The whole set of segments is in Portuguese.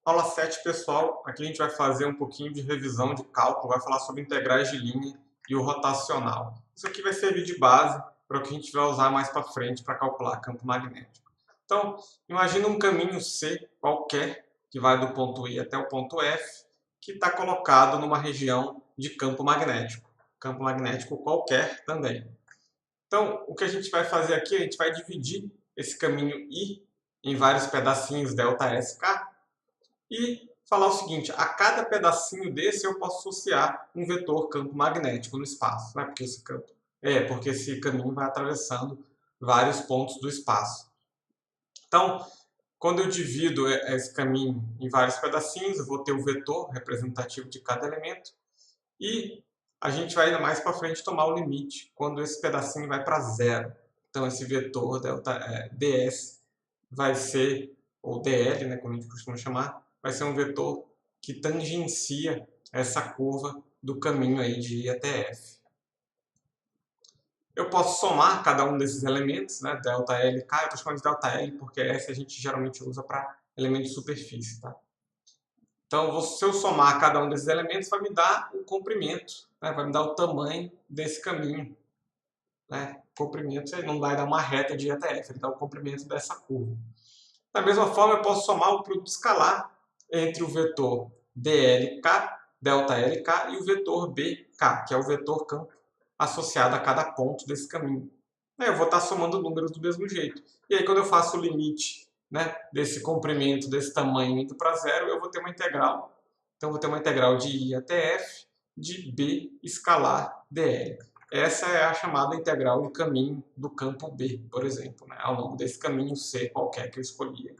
Aula 7, pessoal. Aqui a gente vai fazer um pouquinho de revisão de cálculo, vai falar sobre integrais de linha e o rotacional. Isso aqui vai servir de base para o que a gente vai usar mais para frente para calcular campo magnético. Então, imagina um caminho C qualquer, que vai do ponto I até o ponto F, que está colocado numa região de campo magnético. Campo magnético qualquer também. Então, o que a gente vai fazer aqui, a gente vai dividir esse caminho I em vários pedacinhos ΔSK, e falar o seguinte: a cada pedacinho desse eu posso associar um vetor campo magnético no espaço, né? Porque esse caminho vai atravessando vários pontos do espaço. Então, quando eu divido esse caminho em vários pedacinhos, eu vou ter o vetor representativo de cada elemento, e a gente vai ainda mais para frente tomar o limite quando esse pedacinho vai para zero. Então, esse vetor ds vai ser, ou dl, né, como a gente costuma chamar, vai ser um vetor que tangencia essa curva do caminho aí de I até F. Eu posso somar cada um desses elementos, né, ΔLK, eu estou chamando de ΔL porque S a gente geralmente usa para elemento de superfície. Tá? Então, se eu somar cada um desses elementos, vai me dar o comprimento, né, vai me dar o tamanho desse caminho. Né? Comprimento não vai dar uma reta de I até F, ele dá o comprimento dessa curva. Da mesma forma, eu posso somar o produto escalar entre o vetor dlk, ΔLK, e o vetor bk, que é o vetor campo associado a cada ponto desse caminho. Eu vou estar somando números do mesmo jeito. E aí, quando eu faço o limite, né, desse comprimento, desse tamanho indo para zero, eu vou ter uma integral. Então, eu vou ter uma integral de I até F de B escalar dl. Essa é a chamada integral de caminho do campo B, por exemplo, né, ao longo desse caminho C qualquer que eu escolhi.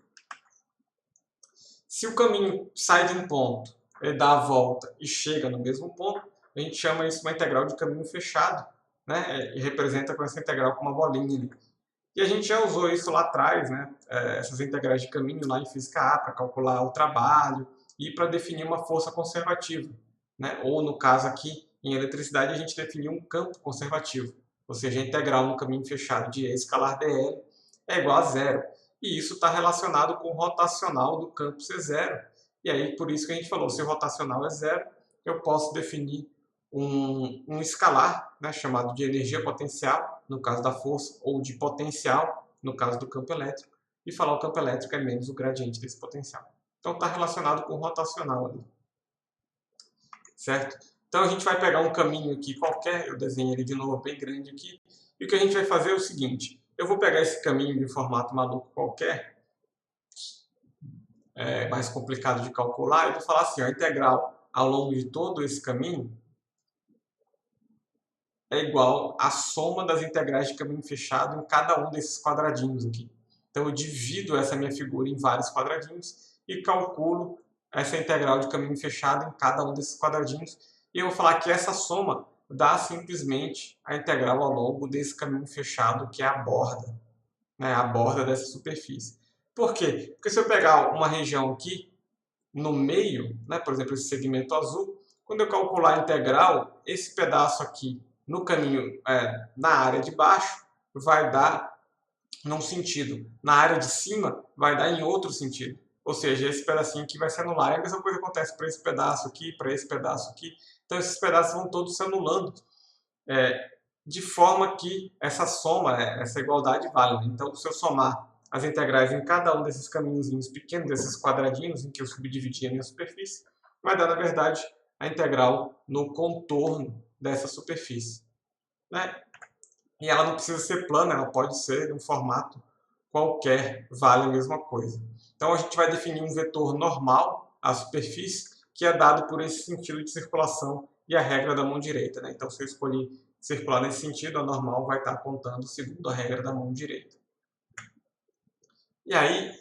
Se o caminho sai de um ponto, ele dá a volta e chega no mesmo ponto, a gente chama isso de uma integral de caminho fechado, né, e representa com essa integral com uma bolinha ali. E a gente já usou isso lá atrás, né, essas integrais de caminho lá em Física A, para calcular o trabalho e para definir uma força conservativa. Né? Ou, no caso aqui, em eletricidade, a gente definiu um campo conservativo. Ou seja, a integral no caminho fechado de E escalar dl é igual a zero. E isso está relacionado com o rotacional do campo ser zero. E aí, por isso que a gente falou, se o rotacional é zero, eu posso definir um escalar, né, chamado de energia potencial, no caso da força, ou de potencial, no caso do campo elétrico, e falar o campo elétrico é menos o gradiente desse potencial. Então está relacionado com o rotacional ali. Certo? Então a gente vai pegar um caminho aqui qualquer, eu desenho ele de novo bem grande aqui, e o que a gente vai fazer é o seguinte: eu vou pegar esse caminho de formato maluco qualquer, mais complicado de calcular, e vou falar assim, a integral ao longo de todo esse caminho é igual à soma das integrais de caminho fechado em cada um desses quadradinhos aqui. Então eu divido essa minha figura em vários quadradinhos e calculo essa integral de caminho fechado em cada um desses quadradinhos. E eu vou falar que essa soma dá simplesmente a integral ao longo desse caminho fechado, que é a borda, né, a borda dessa superfície. Por quê? Porque se eu pegar uma região aqui no meio, né, por exemplo, esse segmento azul, quando eu calcular a integral, esse pedaço aqui no caminho, na área de baixo, vai dar num sentido. Na área de cima, vai dar em outro sentido. Ou seja, esse pedacinho aqui vai se anular. E a mesma coisa acontece para esse pedaço aqui, para esse pedaço aqui. Então, esses pedaços vão todos se anulando, de forma que essa soma, essa igualdade vale. Então, se eu somar as integrais em cada um desses caminhozinhos pequenos, desses quadradinhos em que eu subdividi a minha superfície, vai dar, na verdade, a integral no contorno dessa superfície. Né? E ela não precisa ser plana, ela pode ser de um formato qualquer, vale a mesma coisa. Então a gente vai definir um vetor normal à superfície, que é dado por esse sentido de circulação e a regra da mão direita. Né? Então se eu escolher circular nesse sentido, a normal vai estar apontando segundo a regra da mão direita. E aí,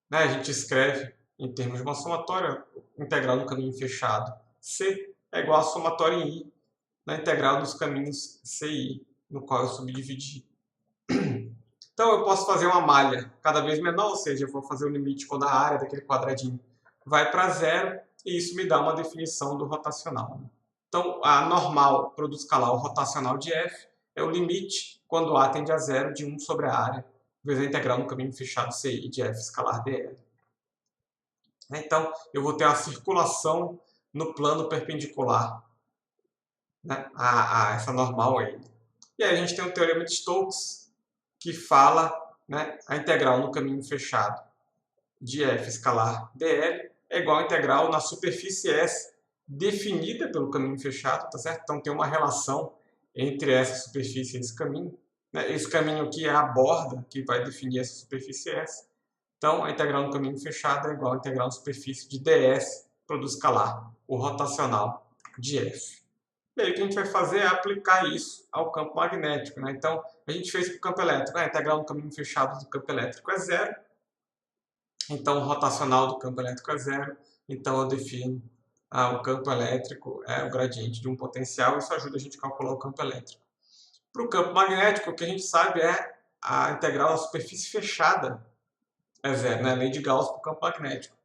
né, a gente escreve em termos de uma somatória, integral no caminho fechado C é igual a somatória em I na integral dos caminhos C e I, no qual eu subdividi. Então eu posso fazer uma malha cada vez menor, ou seja, eu vou fazer o limite quando a área daquele quadradinho vai para zero, e isso me dá uma definição do rotacional. Então a normal produto escalar, o rotacional de F, é o limite quando A tende a zero de 1 sobre a área, vezes a integral no caminho fechado CI de F escalar dl. né? Então, eu vou ter uma circulação no plano perpendicular, né, a essa normal aí. E aí a gente tem o teorema de Stokes, que fala, né, a integral no caminho fechado de f escalar dl é igual à integral na superfície S definida pelo caminho fechado, tá certo? Então tem uma relação entre essa superfície e esse caminho, né? Esse caminho aqui é a borda que vai definir essa superfície S. Então a integral no caminho fechado é igual à integral na superfície de ds produto escalar, o rotacional de f. E aí o que a gente vai fazer é aplicar isso ao campo magnético, né? Então a gente fez para o campo elétrico, a integral no caminho fechado do campo elétrico é zero. Então, o rotacional do campo elétrico é zero. Então, eu defino o campo elétrico é o gradiente de um potencial. Isso ajuda a gente a calcular o campo elétrico. Para o campo magnético, o que a gente sabe é a integral da superfície fechada é zero, né? A lei de Gauss para o campo magnético.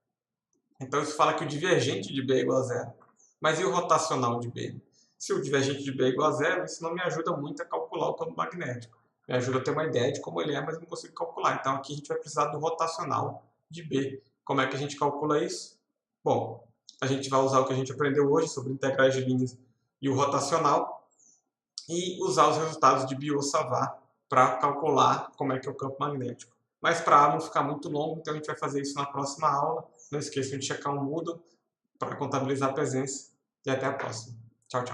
Então, isso fala que o divergente de B é igual a zero. Mas e o rotacional de B? Se o divergente de B é igual a zero, isso não me ajuda muito a calcular o campo magnético. Me ajuda a ter uma ideia de como ele é, mas não consigo calcular. Então, aqui a gente vai precisar do rotacional de B. Como é que a gente calcula isso? Bom, a gente vai usar o que a gente aprendeu hoje sobre integrais de linhas e o rotacional e usar os resultados de Biot-Savart para calcular como é que é o campo magnético. Mas para não ficar muito longo, então a gente vai fazer isso na próxima aula. Não esqueçam de checar o Moodle para contabilizar a presença e até a próxima. Tchau, tchau.